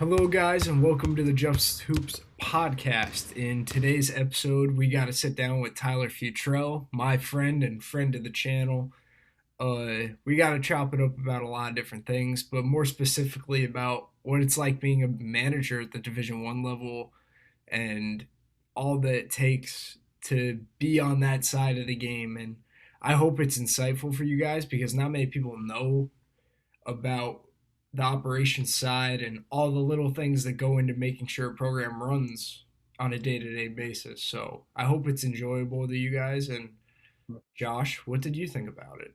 Hello, guys, and welcome to the Just Hoops podcast. In today's episode, we got to sit down with Tyler Futrell, my friend and friend of the channel. We got to chop it up about a lot of different things, but more specifically about what it's like being a manager at the Division One level and all that it takes to be on that side of the game. And I hope it's insightful for you guys because not many people know about the operations side and all the little things that go into making sure a program runs on a day-to-day basis. So I hope it's enjoyable to you guys. And Josh, what did you think about it?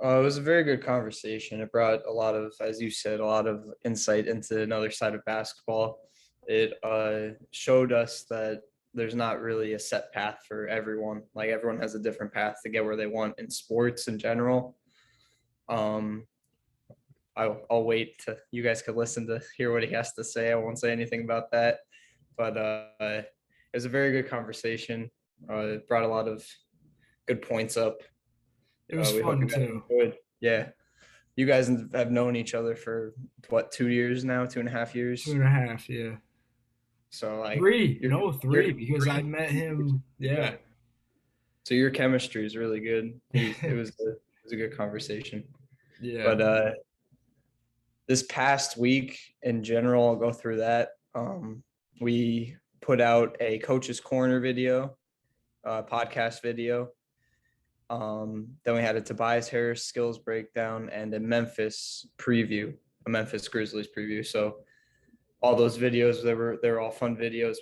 It was a very good conversation. It brought a lot of, as you said, a lot of insight into another side of basketball. It showed us that there's not really a set path for everyone. Like everyone has a different path to get where they want in sports in general. Um, I'll wait to you guys could listen to hear what he has to say. I won't say anything about that, but it was a very good conversation. It brought a lot of good points up. It was We hope fun you guys too. enjoyed. Yeah. You guys have known each other for what, 2 years now, 2.5 years? 2.5, yeah. So like Three, you're no, you're three, because I met him, yeah. yeah. So your chemistry is really good. It was a good conversation. Yeah. But this past week in general, I'll go through that. We put out a coach's corner video, podcast video. Then we had a Tobias Harris skills breakdown and a Memphis Grizzlies preview. So all those videos, they were all fun videos.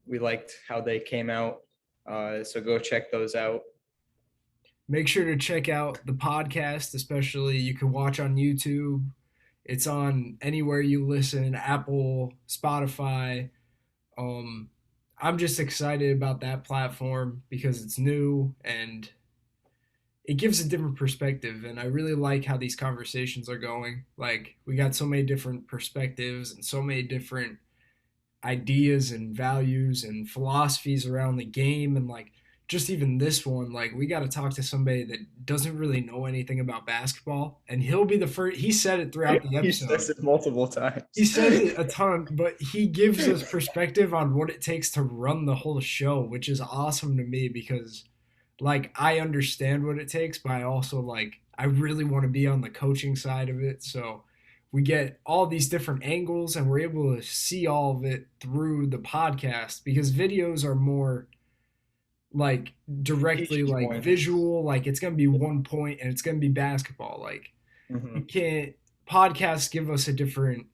We liked how they came out. So go check those out. Make sure to check out the podcast, especially you can watch on YouTube. It's on anywhere you listen, Apple, Spotify. Um, I'm just excited about that platform because it's new and it gives a different perspective. And I really like how these conversations are going. Like, we got so many different perspectives and so many different ideas and values and philosophies around the game. And like, just even this one, like, we got to talk to somebody that doesn't really know anything about basketball. And he'll be the first, he said it throughout the He episode. says it multiple He times. says it a ton, but he gives us perspective on what it takes to run the whole show, which is awesome to me because, like, I understand what it takes, but I also, like, I really want to be on the coaching side of it. So we get all these different angles and we're able to see all of it through the podcast because videos are more like directly Teaching like points. visual, like it's going to be one point and it's going to be basketball. Like, Mm-hmm. you can't, podcasts give us a different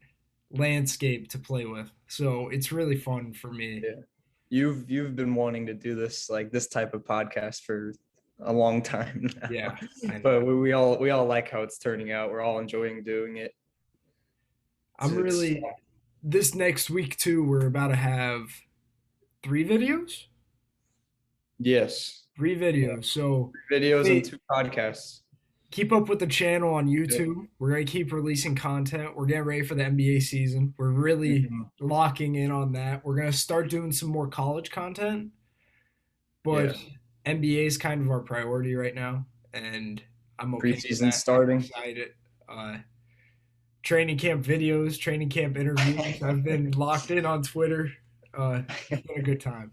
landscape to play with. So it's really fun for me. Yeah. You've been wanting to do this type of podcast for a long time now. Yeah, I know. But we all like how it's turning out. We're all enjoying doing it. I'm It's really, this next week too, we're about to have three videos. yes. Three Yeah. videos. So Videos and hey, 2 podcasts. keep up with the channel on Yeah. YouTube. We're going to keep releasing content. We're getting ready for the NBA season. We're really Mhm. locking in on that. We're going to start doing some more college content, but Yeah. NBA is kind of our priority right now. And I'm okay with Preseason that. I'm starting. excited. Uh, Training camp videos, training camp interviews. I've been locked in on Twitter. It's been a good time.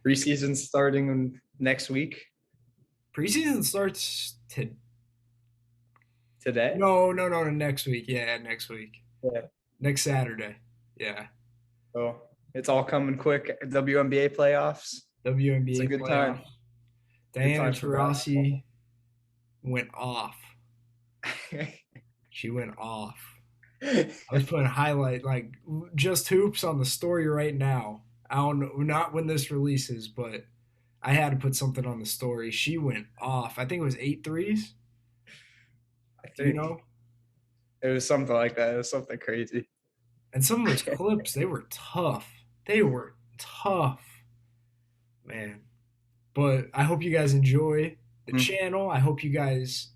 Preseason starting next week. Preseason starts to Today. no, next week. Yeah, next week. Yeah. Next Saturday. Yeah. So it's all coming quick. WNBA playoffs. It's a WNBA good playoffs. time. Good Diana time for basketball. Taurasi went off. She went off. I was putting a highlight like just hoops on the story right now. I don't know, not when this releases, but I had to put something on the story. She went off. I think it was 8 threes. I Do you think know? it was something like that. It was something crazy. And some of those clips, they were tough. They were tough, man. But I hope you guys enjoy the Mhm. channel. I hope you guys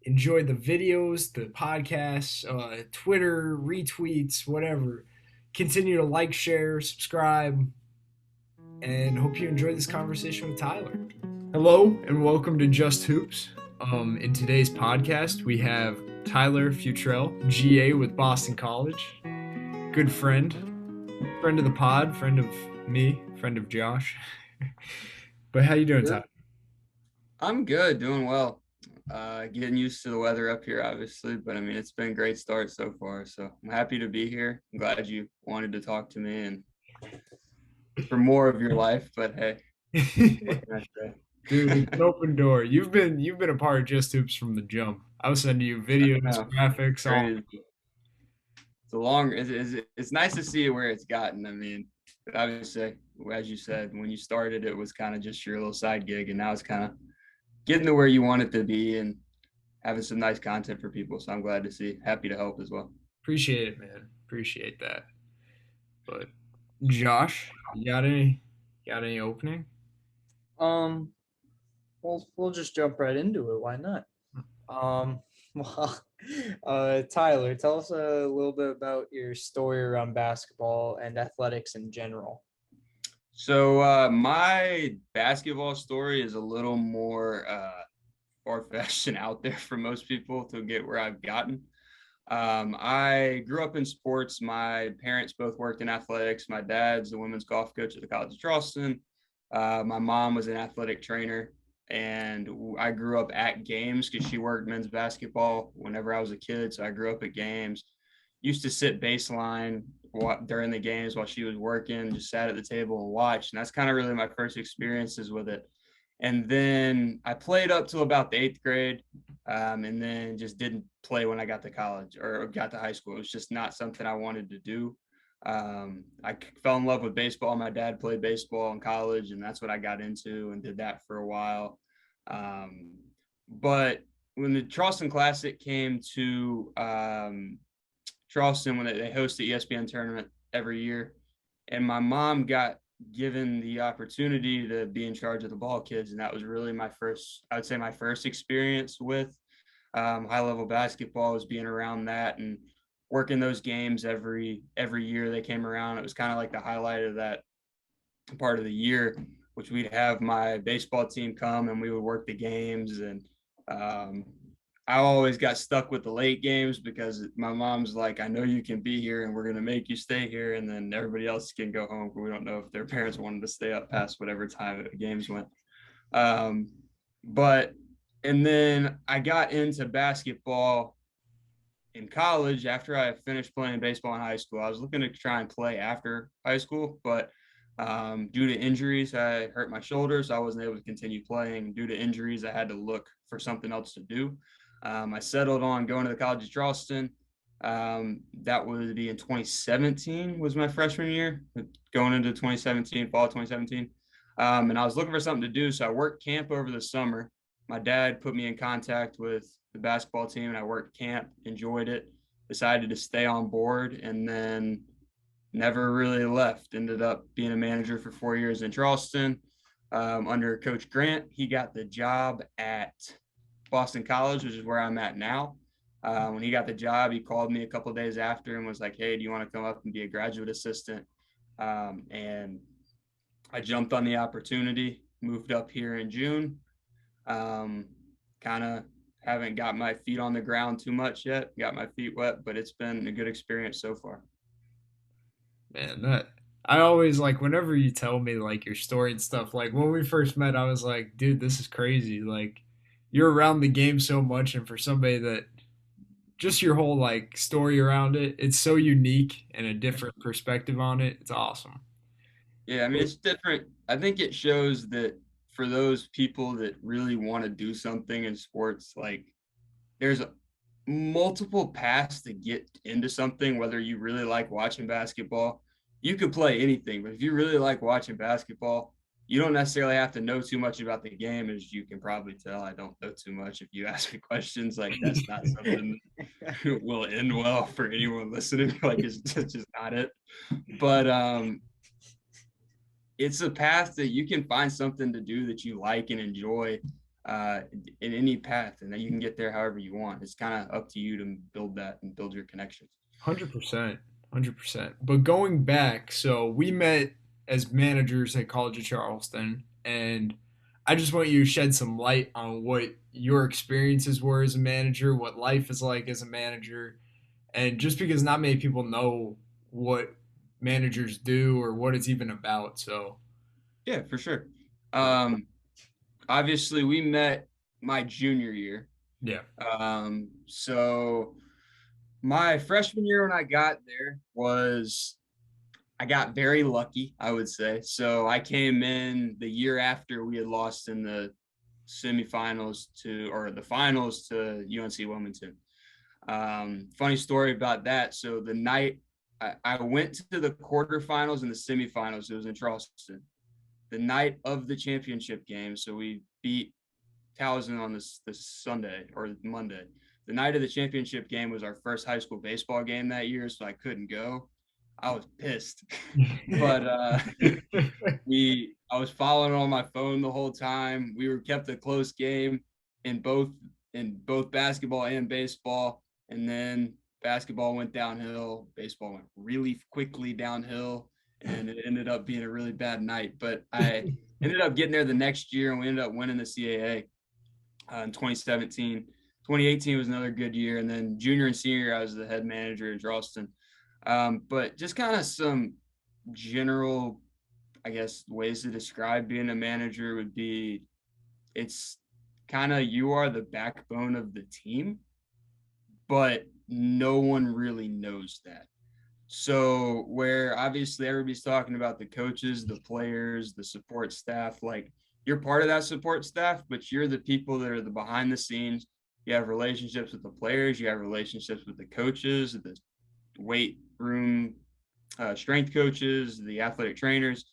enjoy the videos, the podcasts, Twitter, retweets, whatever. Continue to like, share, subscribe, and hope you enjoy this conversation with Tyler. Hello, and welcome to Just Hoops. In today's podcast, we have Tyler Futrell, GA with Boston College. Good friend, friend of the pod, friend of me, friend of Josh. But how you doing, Good. Tyler? I'm good, doing well. Getting used to the weather up here, obviously, but I mean, it's been a great start so far. So I'm happy to be here. I'm glad you wanted to talk to me and for more of your life. But hey, what can I say? Dude, it's an open door. You've been a part of Just Hoops from the jump. I was sending you videos, No, graphics, all. crazy. It's a long. It's nice to see where it's gotten. I mean, obviously, as you said, when you started, it was kind of just your little side gig, and now it's kind of getting to where you want it to be and having some nice content for people. So I'm glad to see. Happy to help as well. Appreciate it, man. Appreciate that. But Josh, you got any opening? Um, we'll just jump right into it. Why not? Um, well, Tyler, tell us a little bit about your story around basketball and athletics in general. So my basketball story is a little more far-fetched and out there for most people to get where I've gotten. I grew up in sports. My parents both worked in athletics. My dad's the women's golf coach at the College of Charleston. My mom was an athletic trainer, and I grew up at games because she worked men's basketball whenever I was a kid. So I grew up at games. Used to sit baseline during the games while she was working, just sat at the table and watched. And that's kind of really my first experiences with it. And then I played up till about the eighth grade, and then just didn't play when I got to college or got to high school. It was just not something I wanted to do. I fell in love with baseball. My dad played baseball in college, and that's what I got into and did that for a while. Um, but when the Charleston Classic came to Charleston, when they host the ESPN tournament every year, and my mom got given the opportunity to be in charge of the ball kids, and that was really my first, I would say, my first experience with high level basketball, was being around that and working those games every year they came around. It was kind of like the highlight of that part of the year, which we'd have my baseball team come and we would work the games. And um, I always got stuck with the late games because my mom's like, I know you can be here and we're going to make you stay here. And then everybody else can go home. But we don't know if their parents wanted to stay up past whatever time the games went. Um, but, and then I got into basketball in college after I finished playing baseball in high school. I was looking to try and play after high school, but due to injuries, I hurt my shoulder, so I wasn't able to continue playing. Due to injuries, I had to look for something else to do. I settled on going to the College of Charleston. That would be in 2017 was my freshman year, going into 2017, fall 2017. And I was looking for something to do, so I worked camp over the summer. My dad put me in contact with the basketball team, and I worked camp, enjoyed it, decided to stay on board, and then never really left. Ended up being a manager for 4 years in Charleston under Coach Grant. He got the job at Boston College, which is where I'm at now. When he got the job, he called me a couple of days after and was like, "Hey, do you want to come up and be a graduate assistant?" And I jumped on the opportunity, moved up here in June. Kind of haven't got my feet on the ground too much yet, got my feet wet, but it's been a good experience so far. Man, that I always like whenever you tell me like your story and stuff. Like when we first met, I was like, dude, this is crazy. Like you're around the game so much, and for somebody that just your whole like story around it, it's so unique and a different perspective on it. It's awesome. Yeah, I mean, it's different. I think it shows that for those people that really want to do something in sports, like there's multiple paths to get into something, whether you really like watching basketball. You could play anything, but if you really like watching basketball, you don't necessarily have to know too much about the game. As you can probably tell, I don't know too much. If you ask me questions, like that's not something that will end well for anyone listening. Like it's just not it. But it's a path that you can find something to do that you like and enjoy in any path, and that you can get there however you want. It's kind of up to you to build that and build your connections. 100%. 100%. But going back, so we met as managers at College of Charleston, and I just want you to shed some light on what your experiences were as a manager, what life is like as a manager, and just because not many people know what managers do or what it's even about. So, Yeah, for sure. Um, Obviously, we met my junior year. yeah. So my freshman year when I got there was I got very lucky, I would say. So I came in the year after we had lost in the semifinals to, or the finals to UNC Wilmington. Funny story about that. So the night I went to the quarterfinals and the semifinals, it was in Charleston. The night of the championship game, so we beat Towson on this Sunday or Monday. The night of the championship game was our first high school baseball game that year, so I couldn't go. I was pissed, but I was following on my phone the whole time. We were kept a close game in both basketball and baseball, and then basketball went downhill. Baseball went really quickly downhill, and it ended up being a really bad night. But I ended up getting there the next year, and we ended up winning the CAA in 2017. 2018 was another good year, and then junior and senior, I was the head manager in Charleston. But just kind of some general, I guess, ways to describe being a manager would be it's kind of you are the backbone of the team, but no one really knows that. So, where obviously everybody's talking about the coaches, the players, the support staff, like you're part of that support staff, but you're the people that are the behind the scenes. You have relationships with the players, you have relationships with the coaches, the weight room, strength coaches, the athletic trainers.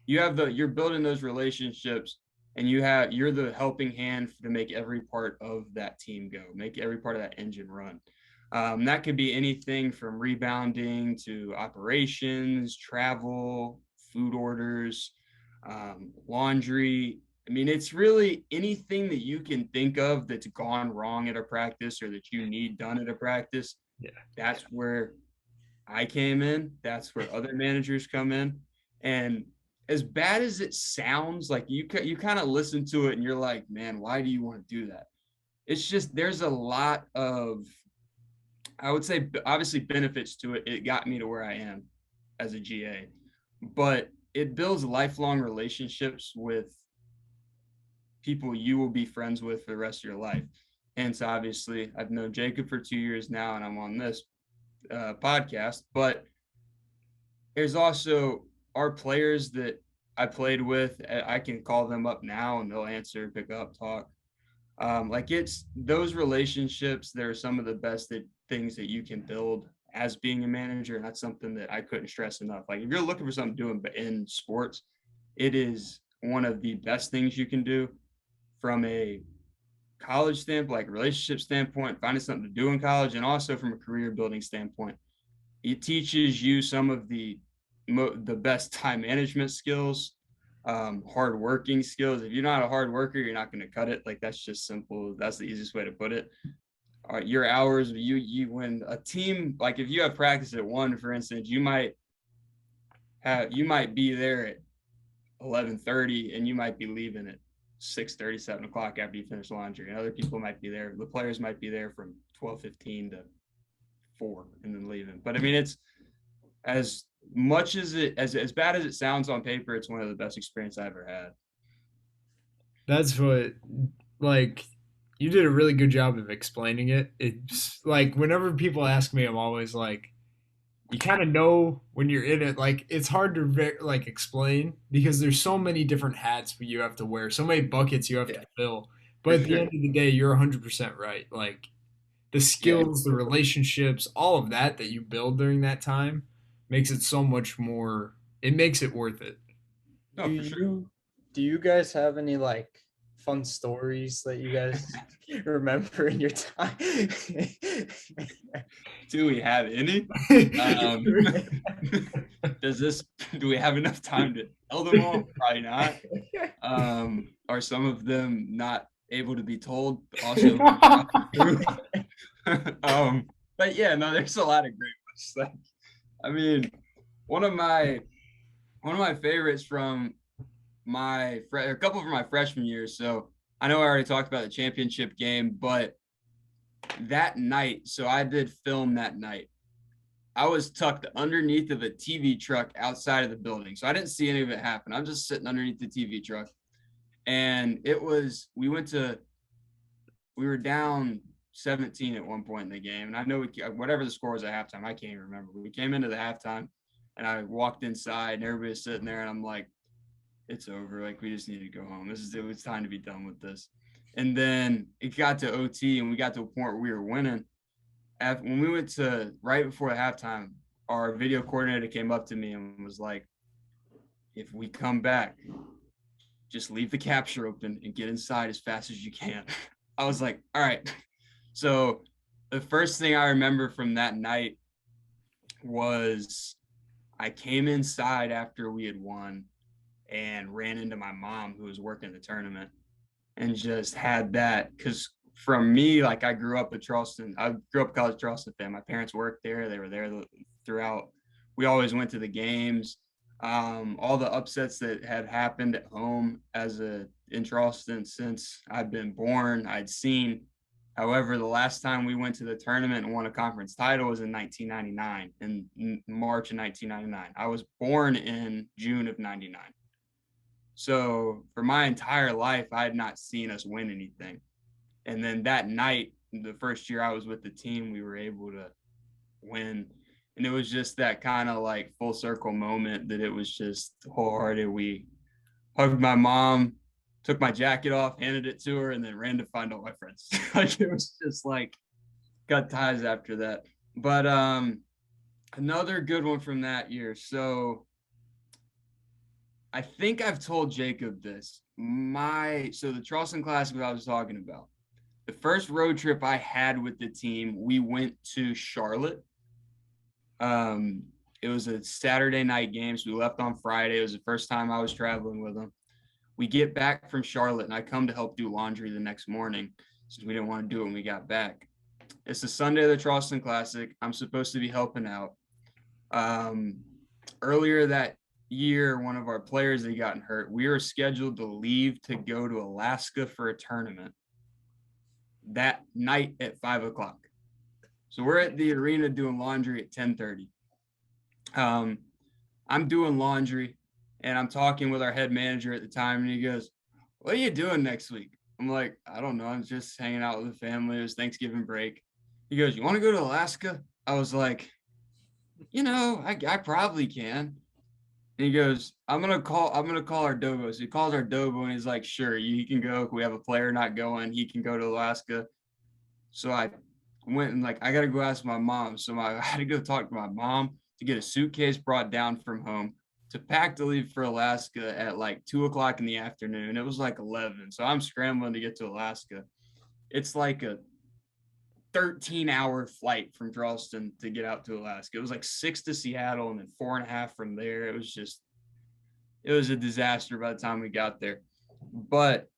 You're building those relationships, and you're the helping hand to make every part of that team go, make every part of that engine run. That could be anything from rebounding to operations, travel, food orders, laundry. I mean, it's really anything that you can think of that's gone wrong at a practice or that you need done at a practice. Yeah. That's where I came in. That's where other managers come in. And as bad as it sounds, like you kind of listen to it and you're like, man, why do you want to do that? It's just there's a lot of, I would say, obviously benefits to it. It got me to where I am as a GA, but it builds lifelong relationships with people you will be friends with for the rest of your life. And so obviously I've known Jacob for 2 years now, and I'm on this podcast, but there's also our players that I played with. I can call them up now and they'll answer, pick up, talk. Like it's those relationships that are some of the best things that you can build as being a manager. And that's something that I couldn't stress enough. Like if you're looking for something to do in sports, it is one of the best things you can do from a college standpoint, like relationship standpoint, finding something to do in college, and also from a career building standpoint. It teaches you some of the best time management skills, hard working skills. If you're not a hard worker, you're not going to cut it. Like that's just simple. That's the easiest way to put it. Your hours, you when a team, like if you have practice at 1, for instance, you might be there at 11:30 and you might be leaving at 6:30, 7 o'clock after you finish laundry. And other people might be there. The players might be there from 12:15 to 4 and then leaving. But I mean, it's as much as as bad as it sounds on paper, it's one of the best experiences I ever had. That's what, like, you did a really good job of explaining it. It's like whenever people ask me, I'm always like, you kind of know when you're in it. Like, it's hard to like explain because there's so many different hats you have to wear, so many buckets you have to fill. But at the end of the day, you're 100% right. Like, the skills, the relationships, all of that you build during that time makes it so much more. It makes it worth it. No, for sure. Do you guys have any like fun stories that you guys remember in your time? Do we have any? Do we have enough time to tell them all? Probably not. Are some of them not able to be told? Also, but yeah, no, there's a lot of great ones. Like, I mean, one of my favorites from a couple from my freshman year. So I know I already talked about the championship game, but that night, so I did film that night. I was tucked underneath of a TV truck outside of the building. So I didn't see any of it happen. I'm just sitting underneath the TV truck. And we were down 17 at one point in the game. And I know whatever the score was at halftime, I can't even remember. We came into the halftime and I walked inside and everybody was sitting there and I'm like, it's over. Like, we just need to go home. It was time to be done with this. And then it got to OT and we got to a point where we were winning. When we went to right before halftime, our video coordinator came up to me and was like, if we come back, just leave the capture open and get inside as fast as you can. I was like, all right. So the first thing I remember from that night was I came inside after we had won and ran into my mom who was working the tournament and just had that, because from me, like, I grew up in Charleston. I grew up a college Charleston fan. My parents worked there. They were there throughout. We always went to the games. All the upsets that had happened at home in Charleston since I've been born, I'd seen. However, the last time we went to the tournament and won a conference title was in 1999, in March of 1999. I was born in June of 99. So for my entire life, I had not seen us win anything. And then that night, the first year I was with the team, we were able to win. And it was just that kind of like full circle moment that it was just wholehearted. We hugged my mom, took my jacket off, handed it to her, and then ran to find all my friends. Like, it was just like cut ties after that. But another good one from that year. So I think I've told Jacob this. So the Charleston Classic that I was talking about, the first road trip I had with the team, we went to Charlotte. It was a Saturday night game, so we left on Friday. It was the first time I was traveling with them. We get back from Charlotte, and I come to help do laundry the next morning since we didn't want to do it when we got back. It's the Sunday of the Charleston Classic. I'm supposed to be helping out. Earlier that year, one of our players had gotten hurt. We were scheduled to leave to go to Alaska for a tournament that night at 5:00. So we're at the arena doing laundry at 10:30. I'm doing laundry and I'm talking with our head manager at the time, and he goes, "What are you doing next week?" I'm like, "I don't know. I'm just hanging out with the family. It was Thanksgiving break." He goes, "You want to go to Alaska?" I was like, I probably can. And he goes, I'm gonna call our Dobo. So he calls our Dobo and he's like, "Sure, you can go. We have a player not going. He can go to Alaska." So I went and I got to go ask my mom. So I had to go talk to my mom to get a suitcase brought down from home to pack to leave for Alaska at 2:00 in the afternoon. It was 11. So I'm scrambling to get to Alaska. It's like a 13-hour flight from Charleston to get out to Alaska. It was 6 to Seattle and then 4.5 from there. It was a disaster by the time we got there. But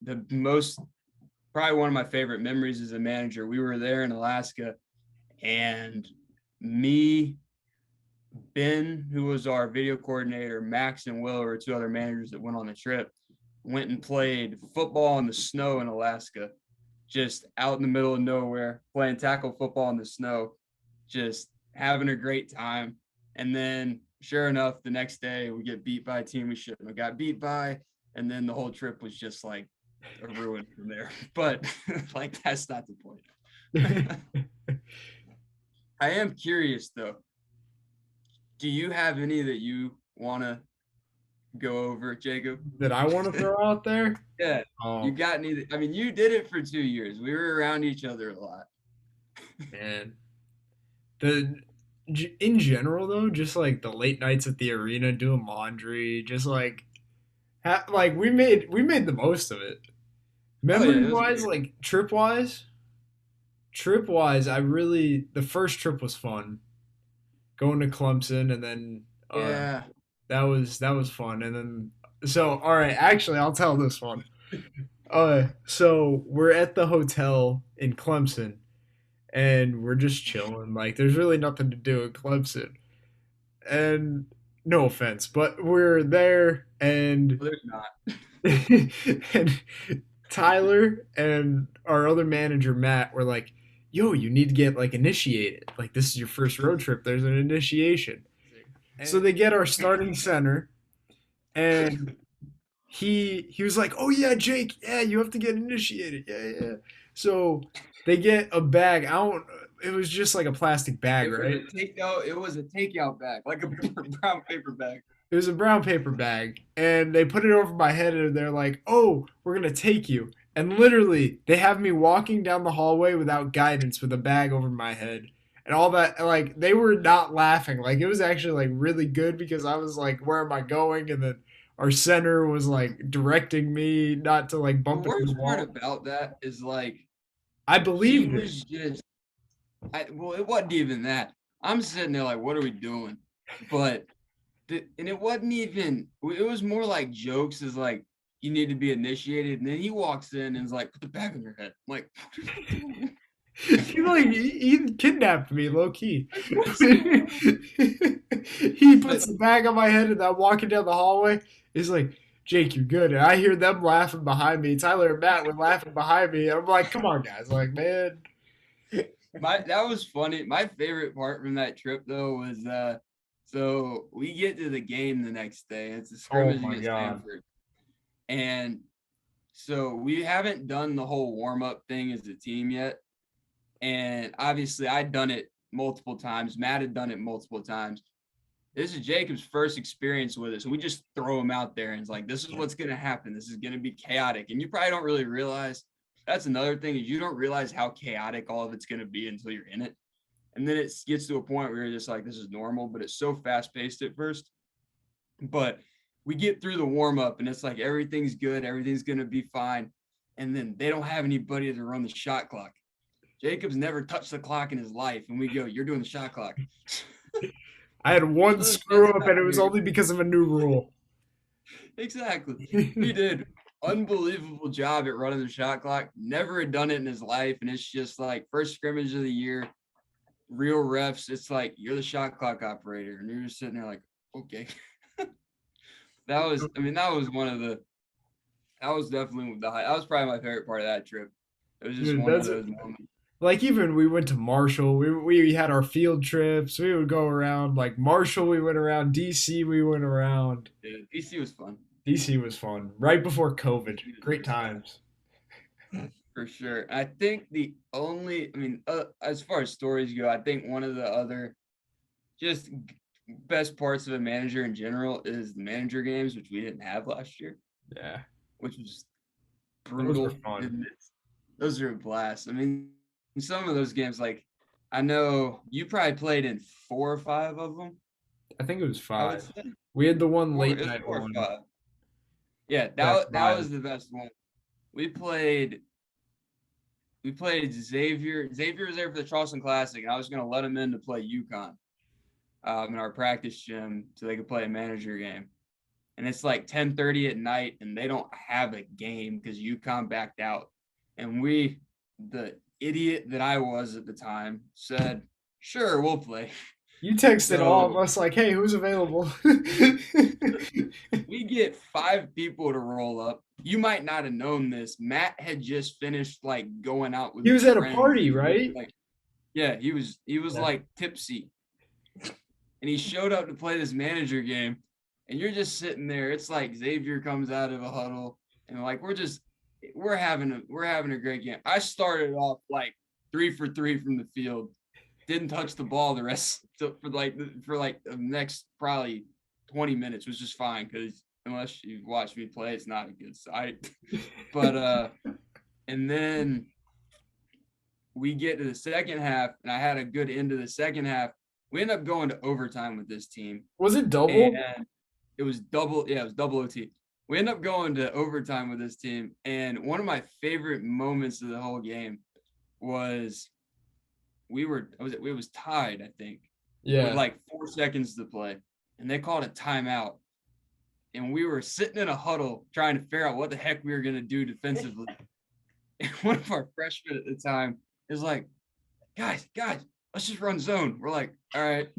probably one of my favorite memories as a manager, we were there in Alaska, and me, Ben, who was our video coordinator, Max and Will were two other managers that went on the trip, went and played football in the snow in Alaska, just out in the middle of nowhere, playing tackle football in the snow, just having a great time. And then sure enough, the next day we get beat by a team we shouldn't have got beat by. And then the whole trip was just a ruin from there. But that's not the point. I am curious though. Do you have any that you want to go over, Jacob? That I want to throw out there? Yeah. You got any? I mean, you did it for 2 years. We were around each other a lot. Man. In general though, just the late nights at the arena doing laundry, just we made the most of it. Memory wise, trip wise, the first trip was fun. Going to Clemson, and then that was fun. And then all right, actually I'll tell this one. So we're at the hotel in Clemson and we're just chilling. There's really nothing to do in Clemson. And no offense, but we're there and Well, there's not. and Tyler and our other manager Matt were like, "Yo, you need to get like initiated. Like this is your first road trip. There's an initiation." So they get our starting center, and he was like, "Oh yeah, Jake, yeah, you have to get initiated. Yeah, yeah." So they get a bag. I don't. It was just like a plastic bag, It was right? a takeout. It was a takeout bag, like a brown paper bag. It was a brown paper bag, and they put it over my head, and they're like, "Oh, we're gonna take you." And literally, they have me walking down the hallway without guidance with a bag over my head, and all that. Like they were not laughing. Like it was actually like really good because I was like, "Where am I going?" And then our center was like directing me not to like The bump into the worst part wall. about that is like I he believed it. was just. Well, it wasn't even that. I'm sitting there like, what are we doing? But and it wasn't even. It was more like jokes. Is like you need to be initiated, and then he walks in and is like, put the bag on your head. I'm like, what are you doing? He kidnapped me, low key. Like, He what is going on? puts But the bag on my head, and I'm walking down the hallway. He's like, "Jake, you're good." And I hear them laughing behind me. Tyler and Matt were laughing behind me. I'm like, "Come on, guys!" Like, man, that was funny. My favorite part from that trip though was so we get to the game the next day. It's a oh scrimmage my against god, Stanford. And so we haven't done the whole warm-up thing as a team yet. And obviously I'd done it multiple times. Matt had done it multiple times. This is Jacob's first experience with it. So we just throw him out there and it's like, this is what's going to happen. This is going to be chaotic. And you probably don't really realize that's another thing is you don't realize how chaotic all of it's going to be until you're in it. And then it gets to a point where you're just like, this is normal, but it's so fast paced at first. But we get through the warm up and it's like, everything's good. Everything's going to be fine. And then they don't have anybody to run the shot clock. Jacob's never touched the clock in his life. And we go, you're doing the shot clock. I had one So screw that's up, and out it was here. only because of a new rule. Exactly. He did unbelievable job at running the shot clock. Never had done it in his life. And it's just like first scrimmage of the year, real refs. It's like, you're the shot clock operator. And you're just sitting there like, okay. That was, I mean, that was one of the, that was definitely that was probably my favorite part of that trip. It was just Dude, one of that's those moments. like even we went to Marshall. We had our field trips. We would go around like Marshall. We went around DC. We went around. Yeah, DC was fun. DC was fun. Right before COVID. DC was Great nice. times. For sure. I think the only, I mean, as far as stories go, I think one of the other just best parts of a manager in general is the manager games, which we didn't have last year, Yeah, which was those were brutal. fun. Those are a blast. I mean, some of those games, like I know you probably played in 4 or 5 of them. I think it was I would 5. say We had the one four. late It's night 1. 4 or 5. Yeah, That's that wild. was the best one. We played Xavier. Xavier was there for the Charleston Classic, and I was going to let him in to play UConn in our practice gym so they could play a manager game. And it's like 10:30 at night, and they don't have a game because UConn backed out. And the idiot that I was at the time, said, "Sure, we'll play." You texted all of So us like, "Hey, who's available?" we get 5 people to roll up. You might not have known this. Matt had just finished like going out with He was his at a friends. party, right? Like, yeah, he was Yeah. like tipsy. And he showed up to play this manager game. And you're just sitting there. It's like Xavier comes out of a huddle and like we're having a great game. I started off like 3 for 3 from the field. Didn't touch the ball the rest for like the next probably 20 minutes, was just fine because unless you watch me play, it's not a good sight. But and then we get to the second half, and I had a good end of the second half. We end up going to overtime with this team, Was it double? and it was double. Yeah, it was double OT. We end up going to overtime with this team, and one of my favorite moments of the whole game was it was tied, I think, with Yeah. like 4 seconds to play, and they called a timeout, and we were sitting in a huddle trying to figure out what the heck we were gonna do defensively. And one of our freshmen at the time is like, guys, let's just run zone. We're like, all right.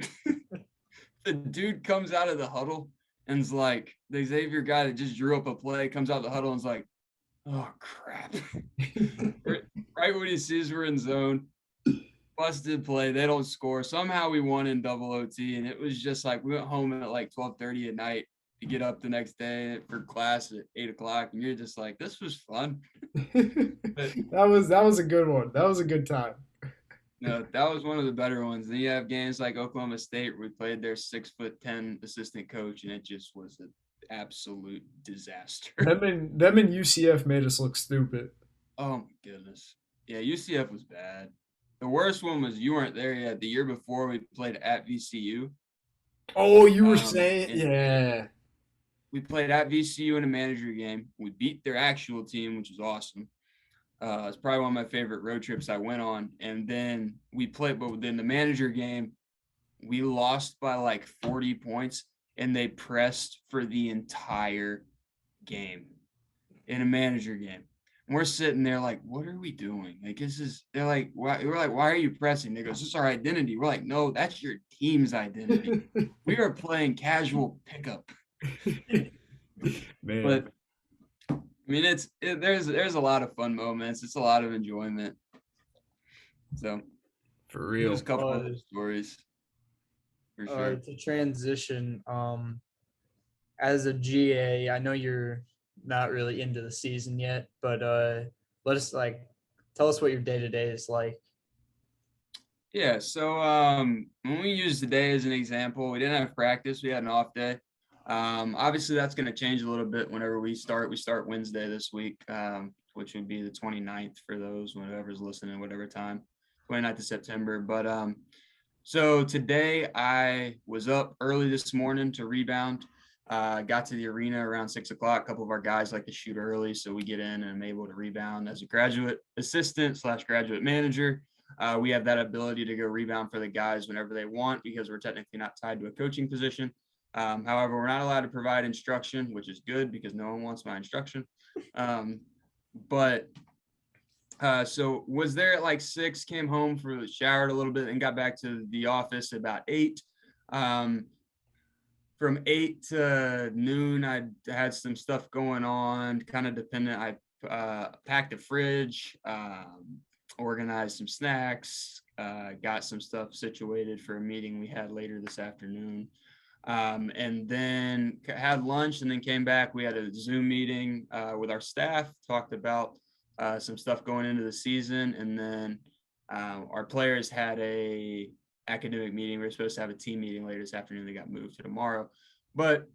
the dude comes out of the huddle and's like, the Xavier guy that just drew up a play comes out of the huddle and's like, oh crap. Right when he sees we're in zone, busted play, they don't score. Somehow we won in double OT, and it was just like we went home at like 12:30 at night to get up the next day for class at 8 o'clock, and you're just like, this was fun. But that was a good one. That was a good time. no, that was one of the better ones. Then you have games like Oklahoma State where we played their 6'10" assistant coach, and it just was an absolute disaster. Them and UCF made us look stupid. Oh my goodness. Yeah, UCF was bad. The worst one was you weren't there yet. The year before we played at VCU. Oh, you were saying, and yeah. we played at VCU in a manager game. We beat their actual team, which was awesome. It's probably one of my favorite road trips I went on. And then we played, but then the manager game, we lost by like 40 points, and they pressed for the entire game in a manager game. And we're sitting there like, what are we doing? Like, they're like, why? We're like, why are you pressing? They go, this is our identity. We're like, no, that's your team's identity. We are playing casual pickup. Man. But I mean, there's a lot of fun moments. It's a lot of enjoyment. So for real, there's a couple of stories. For sure. To transition, as a GA, I know you're not really into the season yet, but tell us what your day-to-day is like. Yeah, so when we use today as an example, we didn't have practice, we had an off day. Obviously that's going to change a little bit whenever we start. We start Wednesday this week, which would be the 29th for those, whoever's listening, whatever time, 29th of September. But so today I was up early this morning to rebound. Got to the arena around 6 o'clock. A couple of our guys like to shoot early, so we get in and I'm able to rebound. As a graduate assistant / graduate manager, we have that ability to go rebound for the guys whenever they want because we're technically not tied to a coaching position. However, we're not allowed to provide instruction, which is good because no one wants my instruction. So was there at like 6, came home, showered a little bit, and got back to the office about 8. From 8 to noon, I had some stuff going on, kind of dependent. I packed a fridge, organized some snacks, got some stuff situated for a meeting we had later this afternoon. And then had lunch and then came back. We had a Zoom meeting with our staff, talked about some stuff going into the season. And then our players had a academic meeting. We were supposed to have a team meeting later this afternoon. They got moved to tomorrow. But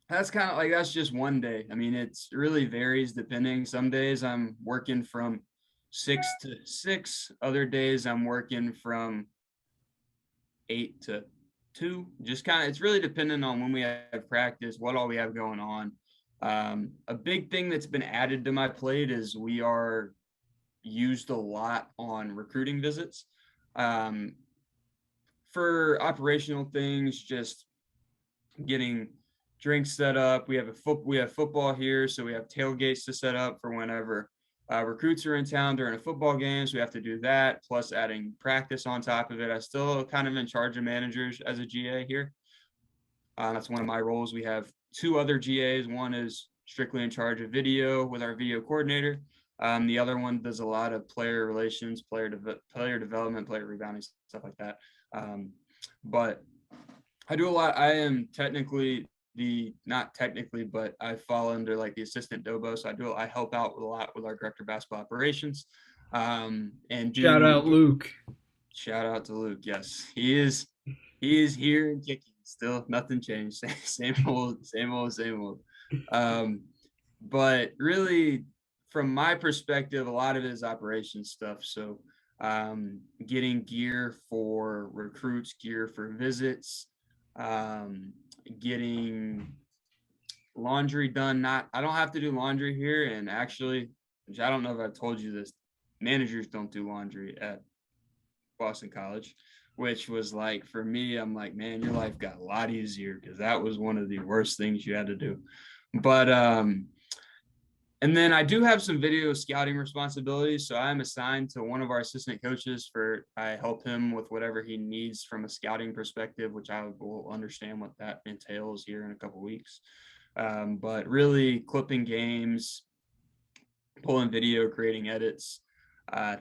that's kind of like, that's just one day. I mean, it's really varies depending. Some days I'm working from 6 to 6. Other days I'm working from 8 to 2. Just kind of, it's really dependent on when we have practice, what all we have going on. A big thing that's been added to my plate is we are used a lot on recruiting visits. For operational things, just getting drinks set up. We have football here, so we have tailgates to set up for whenever recruits are in town during a football game. So we have to do that, plus adding practice on top of it. I still kind of in charge of managers as a GA here. That's one of my roles. We have 2 other GAs. One is strictly in charge of video with our video coordinator. The other one does a lot of player relations, player development, player rebounding, stuff like that. But I do a lot. I am technically not technically, but I fall under like the assistant Dobo. So I help out a lot with our director of basketball operations. And shout out Luke. Shout out to Luke. Yes, he is here and kicking. Still nothing changed. Same old. But really, from my perspective, a lot of it is operations stuff. So getting gear for recruits, gear for visits, getting laundry done. I don't have to do laundry here. And actually, which I don't know if I told you this, managers don't do laundry at Boston College, which was like, for me, I'm like, man, your life got a lot easier because that was one of the worst things you had to do. But And then I do have some video scouting responsibilities. So I'm assigned to one of our assistant coaches I help him with whatever he needs from a scouting perspective, which I will understand what that entails here in a couple of weeks. But really clipping games, pulling video, creating edits,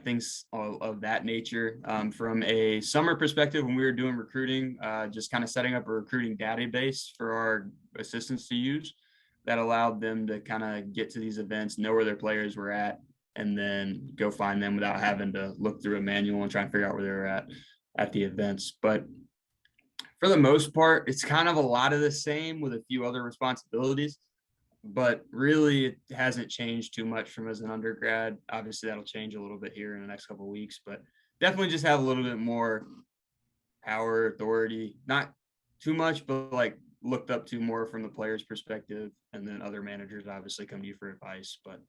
things of that nature. From a summer perspective, when we were doing recruiting, just kind of setting up a recruiting database for our assistants to use that allowed them to kind of get to these events, know where their players were at, and then go find them without having to look through a manual and try and figure out where they're at the events. But for the most part, it's kind of a lot of the same with a few other responsibilities, but really it hasn't changed too much from as an undergrad. Obviously that'll change a little bit here in the next couple of weeks, but definitely just have a little bit more power, authority, not too much, but like looked up to more from the player's perspective. And then other managers obviously come to you for advice, but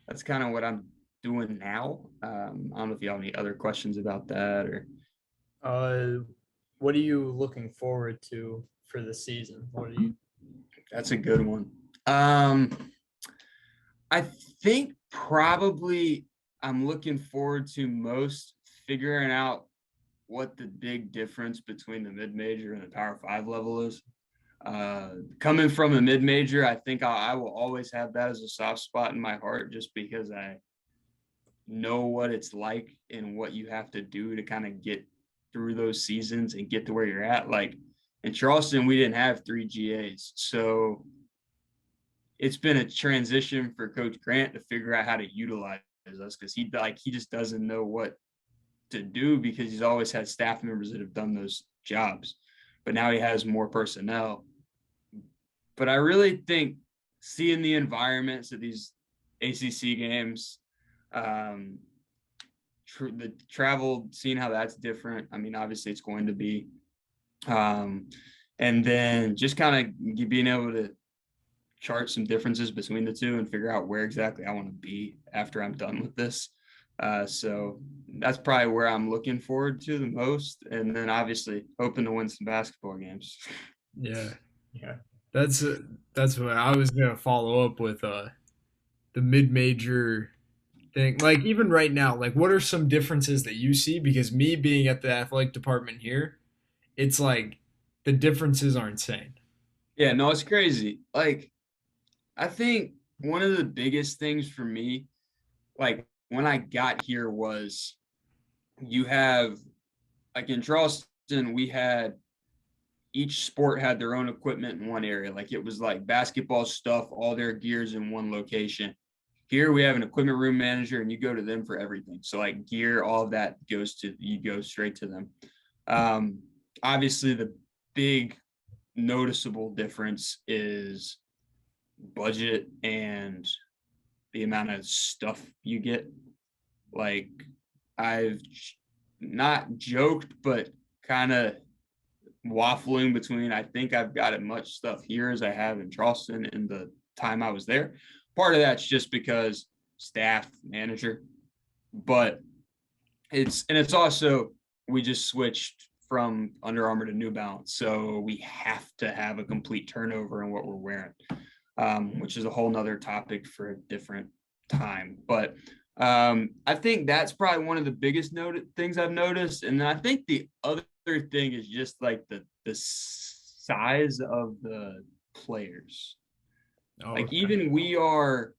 that's kind of what I'm doing now. I don't know if you have any other questions about that or. What are you looking forward to for the season? What are you? That's a good one. I think probably I'm looking forward to most figuring out what the big difference between the mid-major and the Power 5 level is. Coming from a mid-major, I think I will always have that as a soft spot in my heart just because I know what it's like and what you have to do to kind of get through those seasons and get to where you're at. Like in Charleston, we didn't have 3 GAs. So it's been a transition for Coach Grant to figure out how to utilize us because he just doesn't know what to do because he's always had staff members that have done those jobs, but now he has more personnel. But I really think seeing the environments of these ACC games, the travel, seeing how that's different. I mean, obviously it's going to be, and then just kind of being able to chart some differences between the two and figure out where exactly I want to be after I'm done with this. So that's probably where I'm looking forward to the most. And then obviously hoping to win some basketball games. Yeah. Yeah. That's what I was gonna follow up with the mid major thing. Like even right now, like what are some differences that you see? Because me being at the athletic department here, it's like the differences are insane. Yeah, no, it's crazy. Like I think one of the biggest things for me, like when I got here was you have like in Charleston, we had each sport had their own equipment in one area. Like it was like basketball stuff, all their gears in one location. Here we have an equipment room manager and you go to them for everything. So like gear, all of that you go straight to them. Obviously the big noticeable difference is budget and the amount of stuff you get. Like I've not joked, but kind of waffling between I think I've got as much stuff here as I have in Charleston in the time I was there. Part of that's just because staff, manager, but it's also we just switched from Under Armour to New Balance, so we have to have a complete turnover in what we're wearing, which is a whole nother topic for a different time. But I think that's probably one of the biggest things I've noticed. And then I think the other thing is just like the size of the players. Oh, Like okay. even we're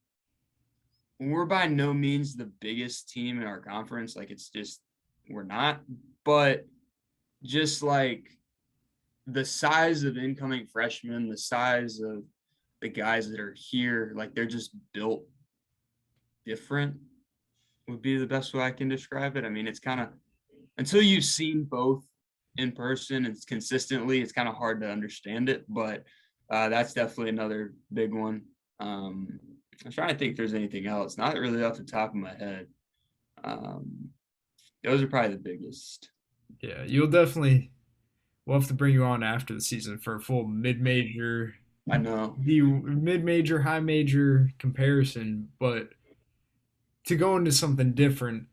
by no means the biggest team in our conference. Like it's just we're not, but just like the size of incoming freshmen, the size of the guys that are here, like they're just built different would be the best way I can describe it. I mean, it's kind of until you've seen both in person and consistently, it's kind of hard to understand it. But that's definitely another big one. I'm trying to think if there's anything else. Not really off the top of my head. Those are probably the biggest. Yeah, we'll have to bring you on after the season for a full mid-major, I know. the mid-major, high major comparison. But to go into something different,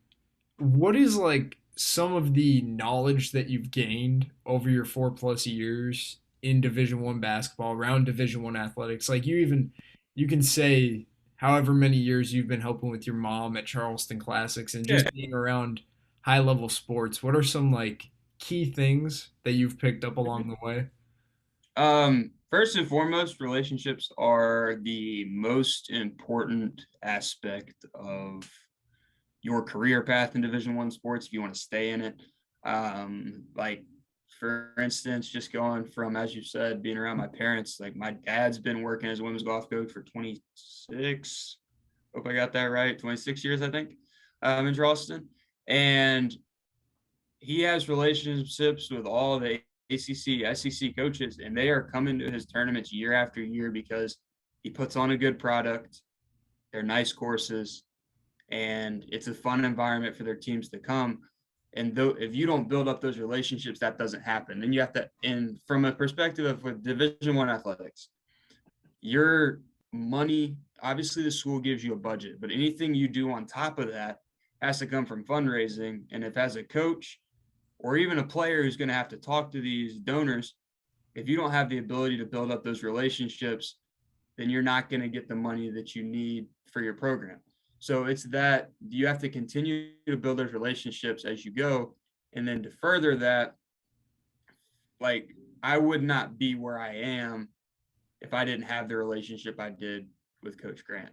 what is like some of the knowledge that you've gained over your 4+ years in Division 1 basketball, around Division 1 athletics? Like you can say however many years you've been helping with your mom at Charleston Classics and Yeah. just being around high level sports, what are some like key things that you've picked up along the way? First and foremost, relationships are the most important aspect of your career path in Division I sports if you want to stay in it. Like for instance, just going from, as you said, being around my parents, like my dad's been working as a women's golf coach for 26, hope I got that right, 26 years, I think, in Charleston. And he has relationships with all the ACC, SEC coaches, and they are coming to his tournaments year after year because he puts on a good product. They're nice courses, and it's a fun environment for their teams to come. And though if you don't build up those relationships, that doesn't happen. Then you have to, and from a perspective of with Division I athletics, your money, obviously the school gives you a budget, but anything you do on top of that has to come from fundraising. And if as a coach or even a player who's going to have to talk to these donors, if you don't have the ability to build up those relationships, then you're not going to get the money that you need for your program. So it's that you have to continue to build those relationships as you go. And then to further that, like I would not be where I am if I didn't have the relationship I did with Coach Grant.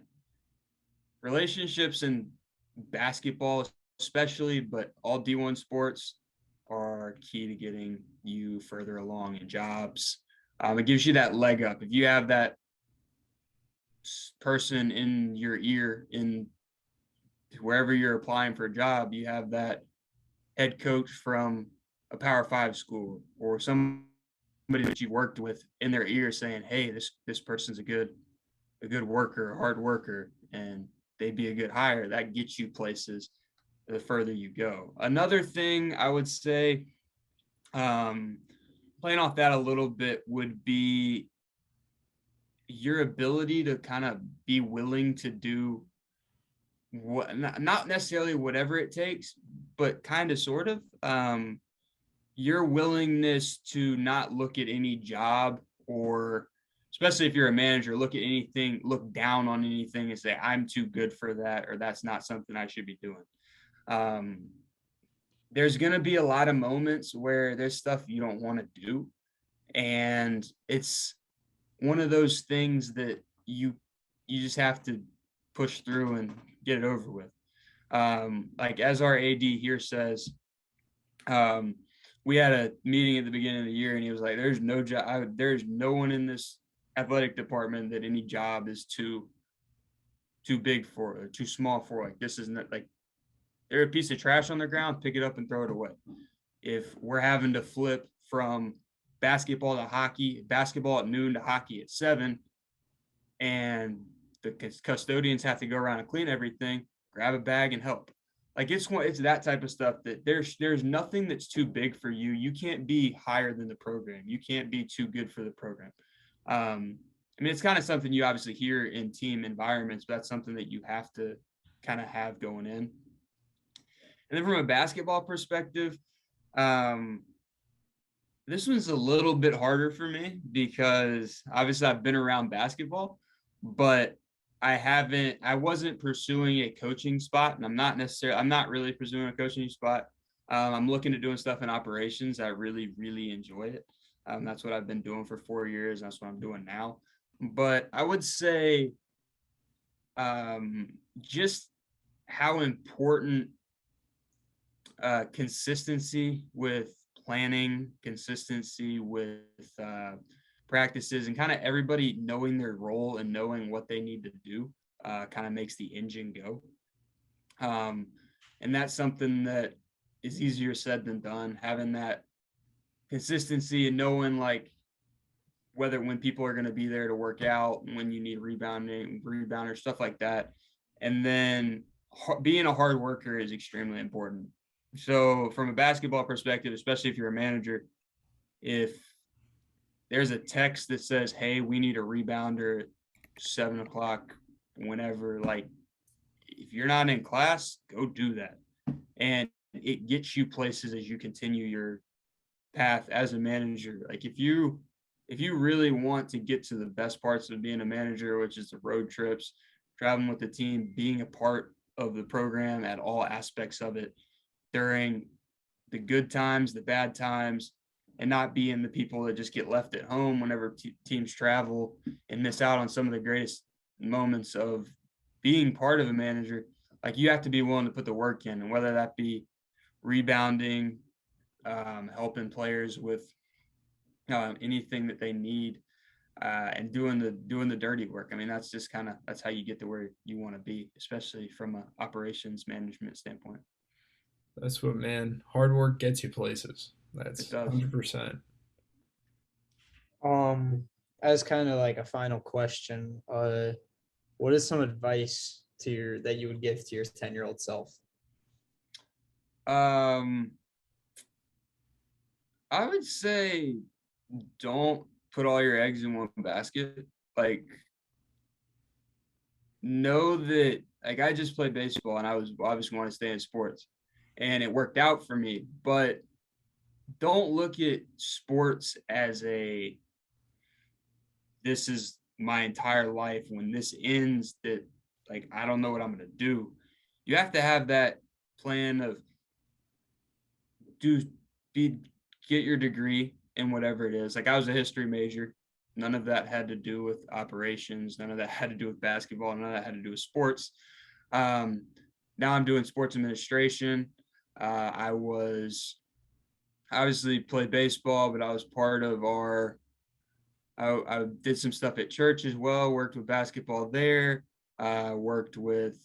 Relationships in basketball, especially, but all D1 sports are key to getting you further along in jobs. It gives you that leg up. If you have that person in your ear in wherever you're applying for a job, you have that head coach from a Power 5 school or somebody that you worked with in their ear saying, "Hey, this person's a good worker, a hard worker, and they'd be a good hire." That gets you places the further you go. Another thing I would say, playing off that a little bit, would be your ability to kind of be willing to do what, not necessarily whatever it takes, but kind of sort of your willingness to not look at any job, or especially if you're a manager, look at anything, look down on anything and say, I'm too good for that, or that's not something I should be doing. There's going to be a lot of moments where there's stuff you don't want to do. And it's one of those things that you just have to push through and get it over with. Like as our AD here says, we had a meeting at the beginning of the year and he was like, there's no job, there's no one in this athletic department that any job is too big for or too small for. Like this isn't like they're a piece of trash on the ground, pick it up and throw it away. If we're having to flip from basketball to hockey, basketball at noon to hockey at 7, and the custodians have to go around and clean everything, grab a bag and help. Like it's that type of stuff that there's nothing that's too big for you. You can't be higher than the program. You can't be too good for the program. I mean, it's kind of something you obviously hear in team environments, but that's something that you have to kind of have going in. And then from a basketball perspective, this one's a little bit harder for me because obviously I've been around basketball, but I wasn't pursuing a coaching spot, and I'm not really pursuing a coaching spot. I'm looking at doing stuff in operations. I really, really enjoy it. That's what I've been doing for 4 years. That's what I'm doing now. But I would say just how important consistency with planning, consistency with practices, and kind of everybody knowing their role and knowing what they need to do kind of makes the engine go. And that's something that is easier said than done, having that consistency and knowing like whether when people are going to be there to work out, when you need rebounder, stuff like that. And then being a hard worker is extremely important. So from a basketball perspective, especially if you're a manager, if there's a text that says, hey, we need a rebounder at 7:00, whenever, like if you're not in class, go do that. And it gets you places as you continue your path as a manager. Like if you really want to get to the best parts of being a manager, which is the road trips, traveling with the team, being a part of the program at all aspects of it during the good times, the bad times, and not being the people that just get left at home whenever teams travel and miss out on some of the greatest moments of being part of a manager. Like, you have to be willing to put the work in, and whether that be rebounding, helping players with anything that they need, and doing the dirty work. I mean, that's how you get to where you want to be, especially from a operations management standpoint. That's what, man. Hard work gets you places. It That's does. 100%. As kind of like a final question, what is some advice that you would give to your 10-year-old self? I would say don't put all your eggs in one basket. Like, know that, like, I just played baseball and I was obviously want to stay in sports, and it worked out for me, but don't look at sports as this is my entire life. When this ends, that, like, I don't know what I'm going to do. You have to have that plan of get your degree in whatever it is. Like, I was a history major. None of that had to do with operations. None of that had to do with basketball. None of that had to do with sports. Now I'm doing sports administration. I obviously played baseball, but I was part of I did some stuff at church as well, worked with basketball there, worked with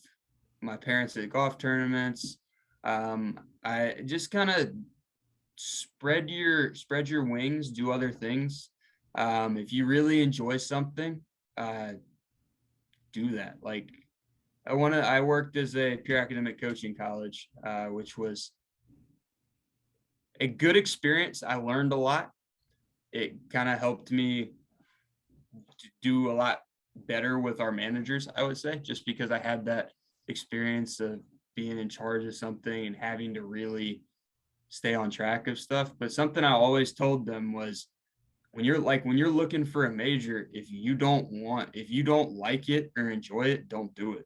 my parents at golf tournaments. I just kind of spread your wings, do other things. If you really enjoy something, do that. Like, I worked as a peer academic coach in college, which was a good experience. I learned a lot. It kind of helped me do a lot better with our managers, I would say, just because I had that experience of being in charge of something and having to really stay on track of stuff. But something I always told them was, when you're looking for a major, if you don't like it or enjoy it, don't do it.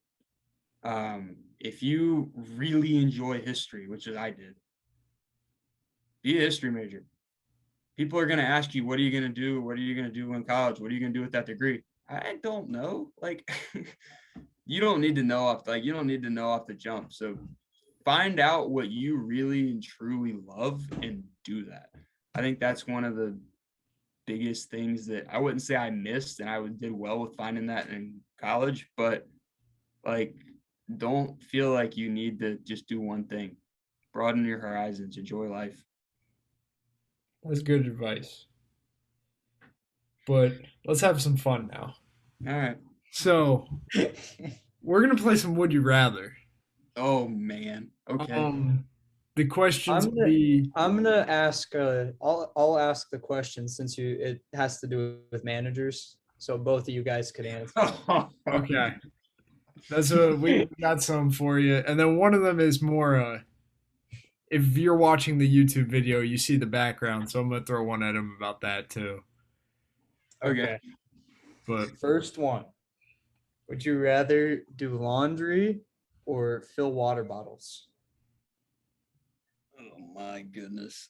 If you really enjoy history, which is I did, be a history major. People are going to ask you, what are you going to do? What are you going to do in college? What are you going to do with that degree? I don't know. Like, you don't need to know off the jump. So find out what you really and truly love and do that. I think that's one of the biggest things that I wouldn't say I missed, and I did well with finding that in college, but, like, don't feel like you need to just do one thing. Broaden your horizons, enjoy life. That's good advice. But let's have some fun now. All right. So, we're going to play some Would You Rather. Oh, man. Okay. The questions will be... I'm gonna ask. I'll ask the question, since it has to do with managers, so both of you guys could answer. Okay. That's we got some for you, and then one of them is more. If you're watching the YouTube video, you see the background, so I'm gonna throw one at him about that too. Okay. But first one: would you rather do laundry or fill water bottles? Oh my goodness.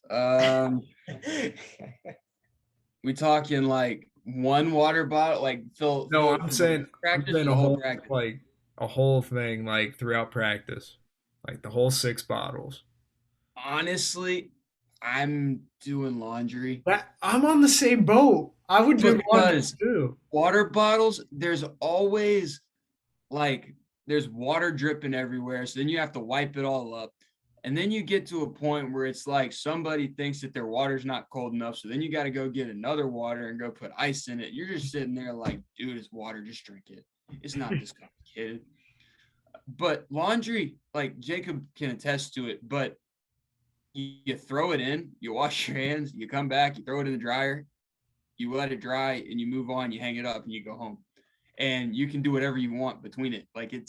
We talking like one water bottle, like fill? No, I'm saying the whole practice. Like a whole thing, like throughout practice, like the whole 6 bottles. Honestly, I'm doing laundry. I'm on the same boat. I would do laundry too. Water bottles, there's always, like, there's water dripping everywhere. So then you have to wipe it all up. And then you get to a point where it's like somebody thinks that their water's not cold enough. So then you got to go get another water and go put ice in it. You're just sitting there like, dude, it's water. Just drink it. It's not this complicated. But laundry, like Jacob can attest to it, but you throw it in, you wash your hands, you come back, you throw it in the dryer, you let it dry, and you move on, you hang it up, and you go home. And you can do whatever you want between it. Like, it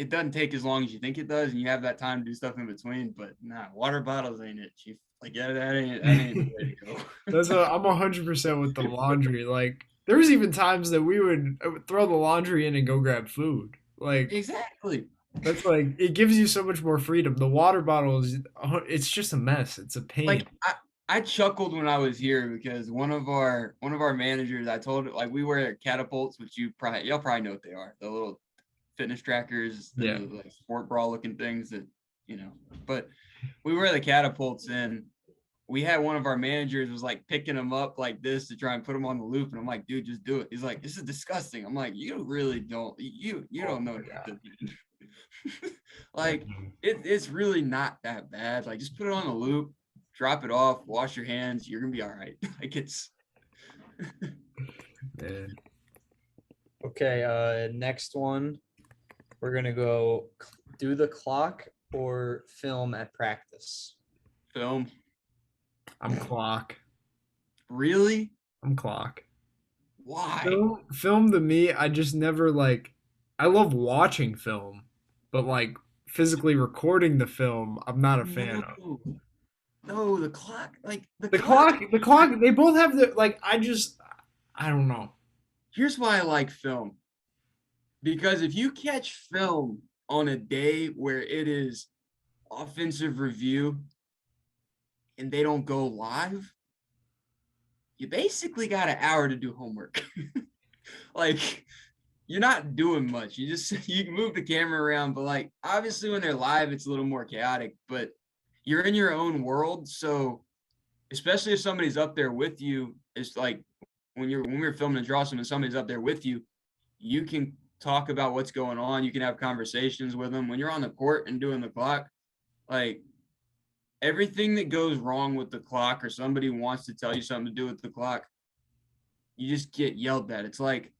doesn't take as long as you think it does, and you have that time to do stuff in between. But nah, water bottles ain't it, Chief. Like, yeah, that ain't the way to go. I'm 100% with the laundry. Like, there was even times that I would throw the laundry in and go grab food. Like Exactly. that's like it gives you so much more freedom. The water bottle is it's just a mess. It's a pain. Like I chuckled when I was here because one of our managers, I told it, like, we wear catapults, which y'all probably know what they are. The little fitness trackers, the Yeah. like sport bra looking things that, but we wear the catapults, and we had one of our managers was like picking them up like this to try and put them on the loop. And I'm like, dude, just do it. He's like, this is disgusting. I'm like, you really don't, you don't know. Like it's really not that bad. Like just put it on the loop, drop it off, wash your hands. You're going to be all right. Like it's. Man. Okay, next one. We're going to go do the clock or film at practice. Film. I'm clock. Really? I'm clock. Why? Film to me, I just never like. I love watching film, but like physically recording the film, I'm not a fan of. No, the clock. Like The clock. They both have the like. I don't know. Here's why I like film. Because if you catch film on a day where it is offensive review and they don't go live, you basically got an hour to do homework. Like you're not doing much. You can move the camera around, but like obviously when they're live, it's a little more chaotic, but you're in your own world. So especially if somebody's up there with you, it's like when we're filming in Charleston and somebody's up there with you, you can talk about what's going on. You can have conversations with them. When you're on the court and doing the clock, like everything that goes wrong with the clock or somebody wants to tell you something to do with the clock, you just get yelled at. It's like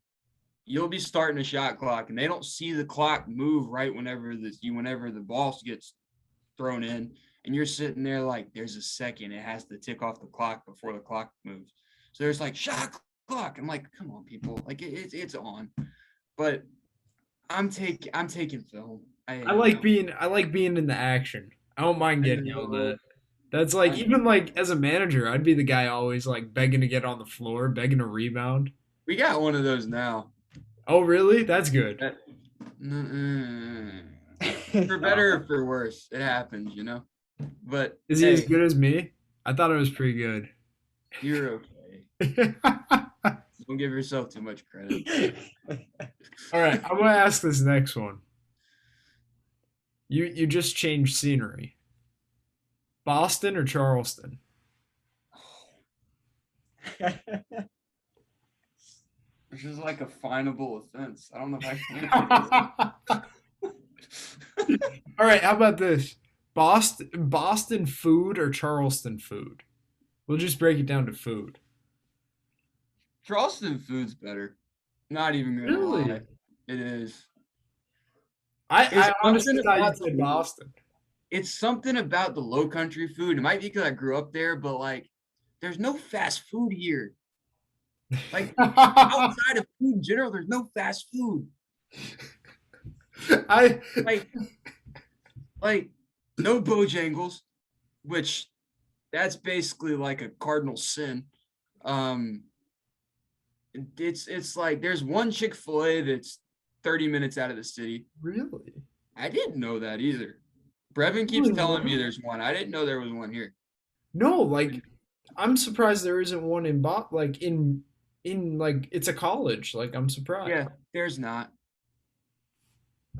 you'll be starting a shot clock and they don't see the clock move right whenever the ball gets thrown in, and you're sitting there like there's a second, it has to tick off the clock before the clock moves. So there's like shot clock. I'm like, come on, people, like it's on. But I'm taking film. I like being in the action. I don't mind getting yelled at. That's like even like as a manager, I'd be the guy always like begging to get on the floor, begging to rebound. We got one of those now. Oh really? That's good. For better or for worse, it happens, But Is he as good as me? I thought it was pretty good. You're okay. Don't give yourself too much credit. All right, I'm gonna ask this next one. You just changed scenery. Boston or Charleston? This is like a finable offense. I don't know if I can. All right, how about this? Boston food or Charleston food? We'll just break it down to food. Charleston food's better. Not even gonna lie. It is. I honestly thought you said Boston. It's something about the low country food. It might be because I grew up there, but like there's no fast food here. Like outside of food in general, there's no fast food. I like no Bojangles, which that's basically like a cardinal sin. It's like there's one Chick-fil-A that's 30 minutes out of the city. Really? I didn't know that either. Brevin keeps telling me there's one. I didn't know there was one here. No, like I'm surprised there isn't one in like it's a college. Like I'm surprised. Yeah, there's not.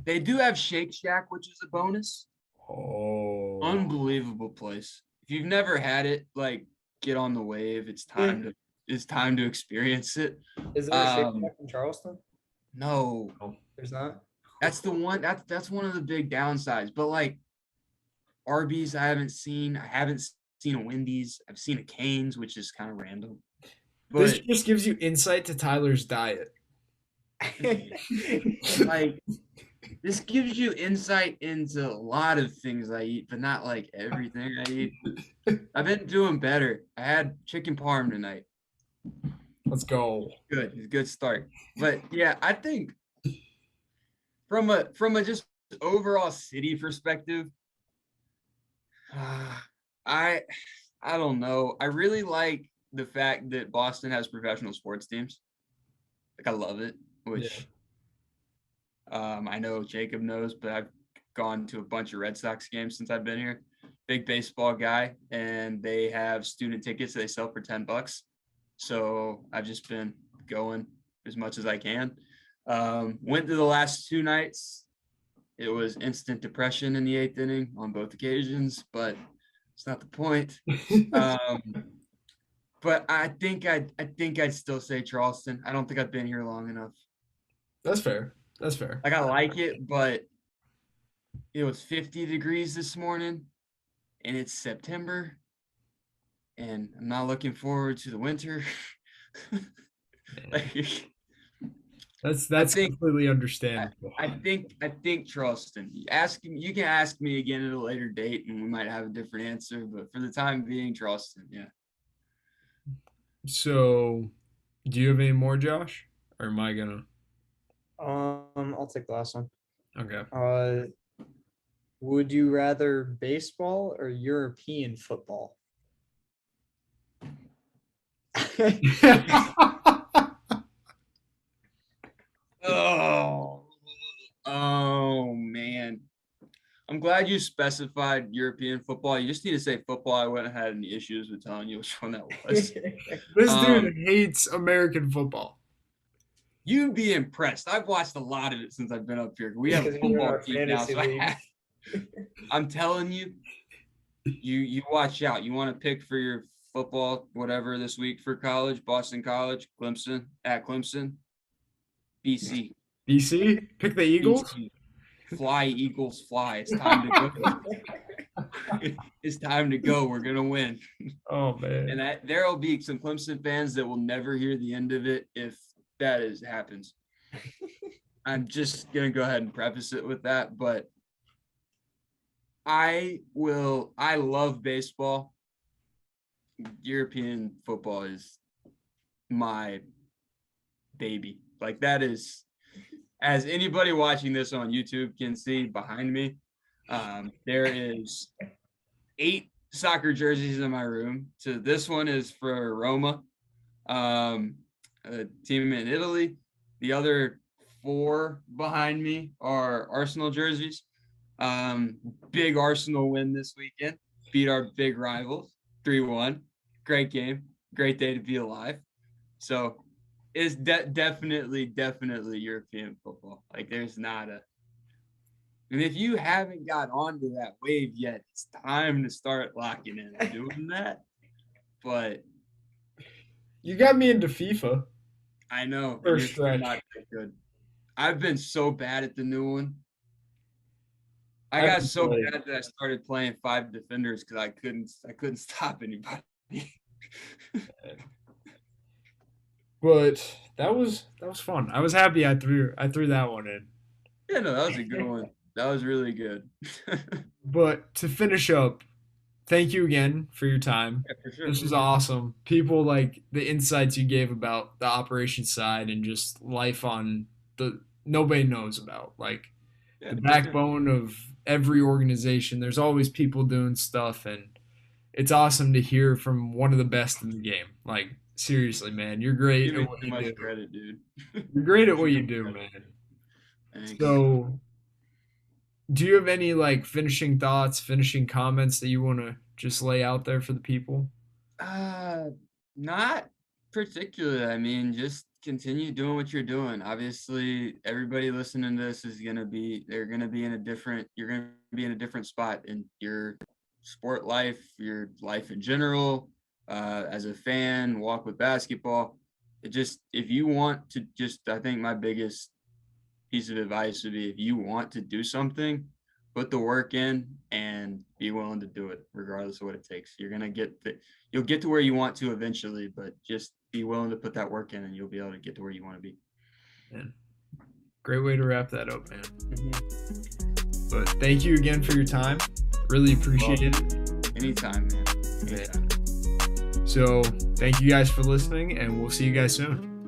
They do have Shake Shack, which is a bonus. Oh, Unbelievable place. If you've never had it, like get on the wave. It's time to experience it. Is there a Shake Shack in Charleston? No, there's not. That's the one. That's one of the big downsides. But like Arby's, I haven't seen a Wendy's. I've seen a Cane's, which is kind of random. But this just gives you insight to Tyler's diet. like this gives you insight into a lot of things I eat, but not like everything I eat. I've been doing better. I had chicken parm tonight. Let's go. Good. It's a good start. But yeah, I think from a just overall city perspective, I don't know. I really like the fact that Boston has professional sports teams. Like, I love it, which I know Jacob knows, but I've gone to a bunch of Red Sox games since I've been here. Big baseball guy, and they have student tickets they sell for $10. So I've just been going as much as I can. Went to the last 2 nights. It was instant depression in the 8th inning on both occasions, but it's not the point. But I think I'd still say Charleston. I don't think I've been here long enough. That's fair. That's fair. Like, I like it, but it was 50 degrees this morning, and it's September, and I'm not looking forward to the winter. Like, that's completely understandable. I think Charleston. You can ask me again at a later date, and we might have a different answer. But for the time being, Charleston. Yeah. So, do you have any more, Josh? Or am I gonna? I'll take the last one. Okay. Would you rather baseball or European football? Oh man. I'm glad you specified European football. You just need to say football. I wouldn't have had any issues with telling you which one that was. This dude hates American football. You'd be impressed. I've watched a lot of it since I've been up here. We have a football team now, so I'm telling you, you watch out. You want to pick for your football, whatever, this week for college, Boston College, Clemson, at Clemson, BC. BC? Pick the Eagles? BC. Fly, Eagles, fly. It's time to go. It's time to go. We're going to win. Oh, man. And there will be some Clemson fans that will never hear the end of it if that happens. I'm just going to go ahead and preface it with that. But I love baseball. European football is my baby. Like, that is, as anybody watching this on YouTube can see behind me, there is 8 soccer jerseys in my room. So this one is for Roma, a team in Italy. The other 4 behind me are Arsenal jerseys. Big Arsenal win this weekend. Beat our big rivals 3-1. Great game. Great day to be alive. So it's definitely European football. Like, there's not a – and if you haven't got onto that wave yet, it's time to start locking in and doing that. But you got me into FIFA. I know. You're not that good. I've been so bad at the new one. I got so bad that I started playing 5 defenders because I couldn't stop anybody. But that was fun. I was happy I threw that one in. Yeah, no, that was a good one. That was really good. But to finish up, thank you again for your time. Yeah, for sure. This was awesome. People, like the insights you gave about the operations side and just life on the nobody knows about. Like, the backbone of every organization. There's always people doing stuff, and it's awesome to hear from one of the best in the game. Like, seriously, man, you're great at what you do. Credit, dude. You're great at what you do, man. Thanks. So, do you have any like finishing thoughts, finishing comments that you want to just lay out there for the people? Not particularly. I mean, just continue doing what you're doing. Obviously, everybody listening to this you're gonna be in a different spot in your sport life, your life in general, as a fan, walk with basketball. If you want to I think my biggest piece of advice would be, if you want to do something, put the work in and be willing to do it regardless of what it takes. You'll get to where you want to eventually, but just be willing to put that work in and you'll be able to get to where you want to be. Man, great way to wrap that up, man. Mm-hmm. But thank you again for your time. Really appreciate it. Anytime, man. Anytime. So thank you guys for listening, and we'll see you guys soon.